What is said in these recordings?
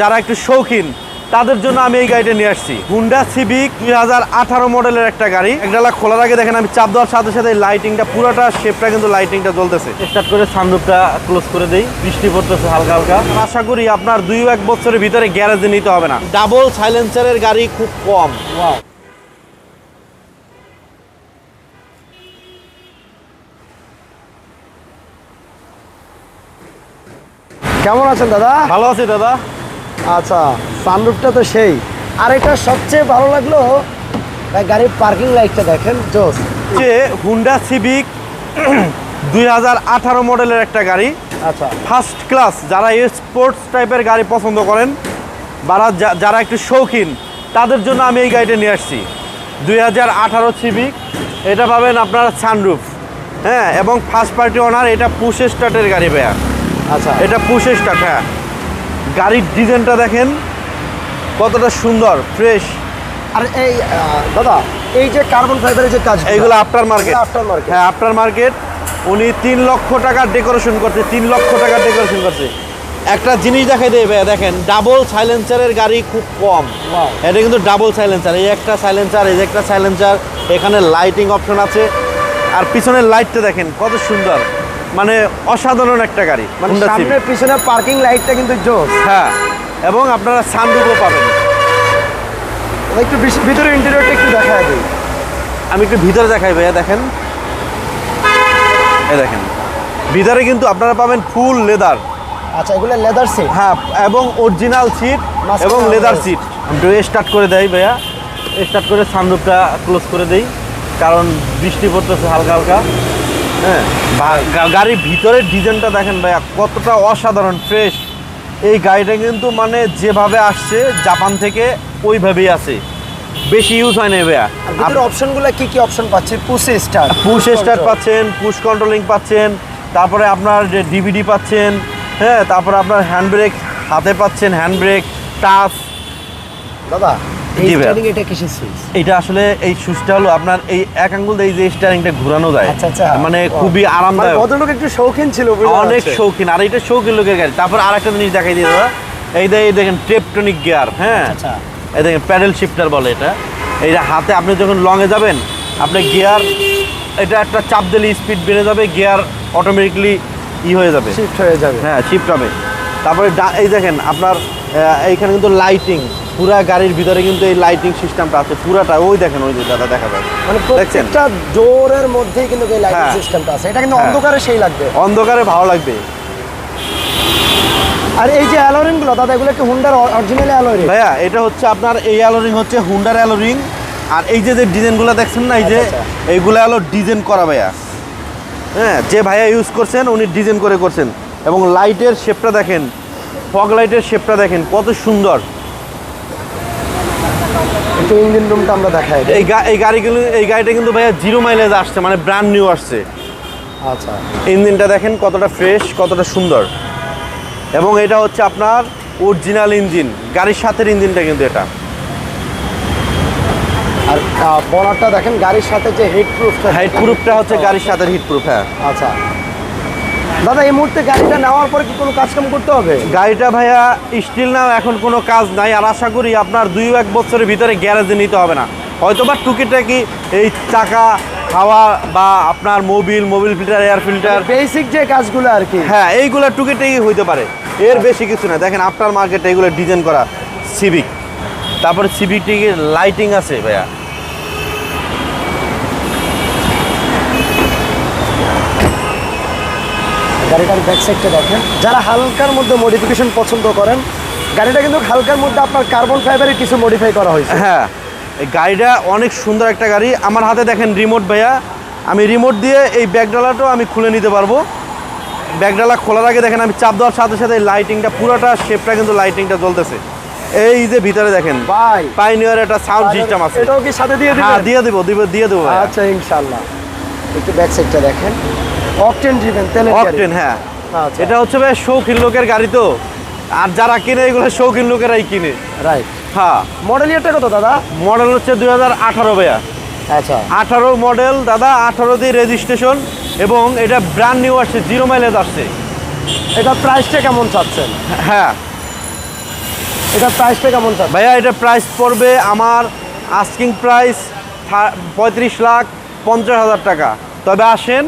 যারা একটু শৌখিন তাদের জন্য আমি এই গাড়িটা নিয়ে আসছি। হুন্ডা সিভিক 2018 মডেলের একটা গাড়ি। এক ডালা খোলার আগে দেখেন আমি চাপ দেওয়ার সাথে সাথে লাইটিংটা পুরোটা শেপটা কিন্তু লাইটিংটা জ্বলতেছে। স্টার্ট করে সানরুফটা ক্লোজ করে দেই। বৃষ্টি পড়তেছে হালকা হালকা। আশা করি আপনার 2-1 বছরের ভিতরে গ্যারেজে নিতে হবে না। ডাবল সাইলেন্সারের গাড়ি খুব কম। কেমন আছেন দাদা? ভালো আছি দাদা। আচ্ছা, সানরুফটা তো সেই। আর এটা সবচেয়ে ভালো লাগলো গাড়ির পার্কিং লাইটটা দেখেন, জোস। যে হুন্ডা সিভিক 2018 মডেলের একটা গাড়ি। আচ্ছা, ফার্স্ট ক্লাস। যারা স্পোর্টস টাইপের গাড়ি পছন্দ করেন বা যারা একটু শৌখিন তাদের জন্য আমি এই গাড়িটা নিয়ে আসছি। 2018 সিভিক। এটা পাবেন আপনার সানরুফ, হ্যাঁ, এবং ফার্স্ট পার্টি ওনার। এটা পুশ স্টার্টের গাড়ি ভাইয়া। আচ্ছা, এটা পুশ স্টার্ট। হ্যাঁ, গাড়ির ডিজাইনটা দেখেন কতটা সুন্দর, ফ্রেশ। আর এই দাদা, এই যে কার্বন ফাইবারের যে কাজ, এইগুলো আফটার মার্কেট। আফটার মার্কেট, হ্যাঁ, আফটার মার্কেট। উনি 3 লক্ষ টাকার ডেকোরেশন করছে, 3 লক্ষ টাকার ডেকোরেশন করছে। একটা জিনিস দেখাই দেবে, দেখেন ডাবল সাইলেন্সারের গাড়ি খুব কম। এটা কিন্তু ডাবল সাইলেন্সার। এই একটা সাইলেন্সার, এই একটা সাইলেন্সার। এখানে লাইটিং অপশন আছে। আর পিছনের লাইটটা দেখেন কত সুন্দর, মানে অসাধারণ একটা গাড়ি। মানে সামনে পিছনে পার্কিং লাইটটা কিন্তু জোস। হ্যাঁ, এবং আপনারা সানরুফও পাবেন। একটু ভিতরে ইন্টেরিয়রটা একটু দেখায় দিই। আমি একটু ভিতরে দেখাই ভাইয়া। দেখেন, এই দেখেন ভিতরে কিন্তু আপনারা পাবেন ফুল লেদার। আচ্ছা, এগুলো লেদার সিট। হ্যাঁ, এবং অরিজিনাল সিট এবং লেদার সিট। আমি স্টার্ট করে দেই ভাইয়া। স্টার্ট করে সানরুফটা ক্লোজ করে দেই, কারণ বৃষ্টি পড়তেছে হালকা হালকা। হ্যাঁ, গাড়ির ভিতরের ডিজাইনটা দেখেন ভাইয়া কতটা অসাধারণ, ফ্রেশ। এই গাড়িটা কিন্তু মানে যেভাবে আসছে জাপান থেকে ওইভাবেই আছে, বেশি ইউজ হয় না ভাইয়া। আপনার অপশনগুলো কি কি অপশন পাচ্ছেন? পুশ স্টার্ট পাচ্ছেন, পুশ কন্ট্রোলিং পাচ্ছেন, তারপরে আপনার যে ডিভিডি পাচ্ছেন, হ্যাঁ, তারপরে আপনার হ্যান্ড ব্রেক হাতে পাচ্ছেন, হ্যান্ড ব্রেক, টাচ। দাদা, এটা কিসের সুইচ? এটা আসলে এই সুইচটা হলো আপনার এই এক আঙ্গুল দিয়ে যে স্টিয়ারিংটা ঘোরানো যায়। আচ্ছা, মানে খুবই আরামদায়ক। ভদ্রলোক একটু শৌখিন ছিল, অনেক শৌখিন। আর এটা শৌখিন লোকের গাড়ি। তারপর আরেকটা জিনিস দেখাই দিয়ে দাদা, এই দেখেন টেপটনিক গিয়ার। হ্যাঁ, এই দেখেন প্যাডেল শিফটার বলে এটা। এইটা হাতে আপনি যখন লংয়ে যাবেন, আপনি গিয়ার এটা একটা চাপ দিলে স্পিড বেড়ে যাবে, গিয়ার অটোমেটিকলি হয়ে যাবে, শিফট হয়ে যাবে। হ্যাঁ, শিফট হবে। তারপরে এই দেখেন আপনার এইখানে কিন্তু লাইটিং, পুরা গাড়ির ভিতরে কিন্তু এই লাইটিং সিস্টেমটা আছে পুরাটা। ওই দেখেন, ওই যে দাদা দেখা যায়, মানে প্রত্যেকটা ডোরের মধ্যেই কিন্তু এই লাইটিং সিস্টেমটা আছে। এটা কিন্তু অন্ধকারে সেই লাগবে, অন্ধকারে ভালো লাগবে। আর এই যে অ্যালোরিং গুলো দাদা, এগুলো কি হুন্ডার অরিজিনাল অ্যালোরিং? ভাইয়া, এটা হচ্ছে আপনার এই অ্যালোরিং হচ্ছে হুন্ডার অ্যালোরিং। আর এই যে ডিজাইনগুলো দেখছেন না, এই যে এইগুলো হলো ডিজাইন করা ভাইয়া। হ্যাঁ, যে ভাইয়া ইউজ করছেন উনি ডিজাইন করে করছেন। এবং লাইটের শেপটা দেখেন, ফগ লাইটের শেপটা দেখেন কত সুন্দর। একটু ইঞ্জিন রুমটা আমরা দেখাই। এই গাড়িটা কিন্তু ভাইয়া 0 মাইলেজ আসছে, মানে ব্র্যান্ড নিউ আসছে। আচ্ছা, ইঞ্জিনটা দেখেন কতটা ফ্রেশ, কতটা সুন্দর। এবং এটা হচ্ছে আপনার অরিজিনাল ইঞ্জিন, গাড়ির সাথে ইঞ্জিনটা কিন্তু এটা। আর বনারটা দেখেন গাড়ির সাথে যে হিটপ্রুফটা হচ্ছে গাড়ির সাথে হিটপ্রুফ। হ্যাঁ। আচ্ছা দাদা, এই মুহূর্তে গাড়িটা নেওয়ার পরে কি কোনো কাজকাম করতে হবে? গাড়িটা ভাইয়া স্টিল নাও, এখন কোনো কাজ নাই। আর আশা করি আপনার 2-1 বছরের ভিতরে গ্যারেজে নিতে হবে না। হয়তোবা টুকিটাকি এই চাকা হাওয়া বা আপনার Mobil filter, air filter, basic যে কাজগুলো আর কি, হ্যাঁ, এইগুলো টুকিটাকি হইতে পারে, এর বেশি কিছু না। দেখেন আফটার মার্কেটে এগুলো ডিজাইন করা সিভিক। তারপরে সিভিকটির লাইটিং আছে ভাইয়া। গাড়িটার ব্যাক সাইডটা দেখেন। যারা হালকার মধ্যে মডিফিকেশন পছন্দ করেন, গাড়িটা কিন্তু হালকার মধ্যে আপনার কার্বন ফাইবারের কিছু মডিফাই করা হয়েছে। হ্যাঁ, এই গাড়িটা অনেক সুন্দর একটা গাড়ি। আমার হাতে দেখেন রিমোট ভাইয়া। আমি রিমোট দিয়ে এই ব্যাকডালাটাও আমি খুলে নিতে পারবো। ব্যাকডালা খোলার আগে দেখেন আমি চাপ দেওয়ার সাথে সাথে লাইটিংটা পুরোটা শেপটা কিন্তু লাইটিংটা জ্বলতেছে। এই যে ভিতরে দেখেন ভাই, পাইনিয়ার একটা সাউন্ড সিস্টেম আছে। এটাও কি সাথে দিয়ে দিবেন? হ্যাঁ, দিয়ে দেবো। আচ্ছা, ইনশাআল্লাহ। একটু ব্যাক সাইডটা দেখেন, অকটেন ড্রিভেন, তেলের গাড়ি। অকটেন, হ্যাঁ। আচ্ছা, এটা হচ্ছে ভাই শৌখিন লোকের গাড়ি তো। আর যারা কিনে এগুলো শৌখিন লোকেরাই কিনে। রাইট। হ্যাঁ। মডেল ইয়ারটা কত দাদা? মডেল হচ্ছে 2018 ভাইয়া। আচ্ছা, 18 মডেল দাদা, 18 দিয়ে রেজিস্ট্রেশন। এবং এটা ব্র্যান্ড নিউ আসছে, 0 মাইলেজ আসছে। এটা প্রাইসটা কেমন চাচ্ছেন? হ্যাঁ, এটা প্রাইসটা কেমন চাচ্ছেন? ভাইয়া এটা প্রাইস পড়বে আমার আস্কিং প্রাইস 35,50,000 টাকা। তবে আসেন,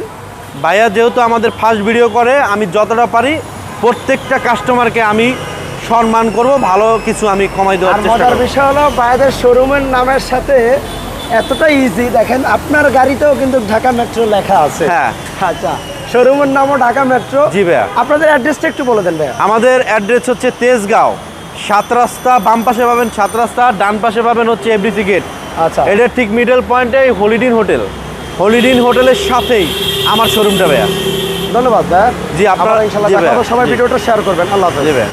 ভাইয়া যেহেতু আমাদের ফার্স্ট ভিডিও করে, আমি যতটা পারি প্রত্যেকটা কাস্টমারকে আমি সম্মান করব, ভালো কিছু আমি কমাই আর দেওয়ার চেষ্টা মজার করব। বিষয় হলো ভাইদের শোরুমের নামের সাথে এতটা ইজি, দেখেন আপনার গাড়িতেও কিন্তু ঢাকা মেট্রো লেখা আছে। হ্যাঁ। আচ্ছা, শোরুমের নামও ঢাকা মেট্রো। জি ভাইয়া। আপনাদের অ্যাড্রেসটা একটু বলে দেন ভাইয়া। আমাদের অ্যাড্রেস হচ্ছে তেজগাঁও, 7 রাস্তা, বাম পাশে পাবেন 7 রাস্তা, ডান পাশে পাবেন হচ্ছে এফডিসি গেট। আচ্ছা, এটার ঠিক মিডল পয়েন্টে হলিডিন হোটেল, হলিডিন হোটেলের সাথেই আমার শোরুমটা ভাইয়া। ধন্যবাদ ভাইয়া। জি, আপনারা আপনারা ইনশাআল্লাহ জি দেখা ভাইয়া, হবে, সবাই জি। ভিডিওটা শেয়ার করবেন। আল্লাহ হাফেজ। জি ভাইয়া।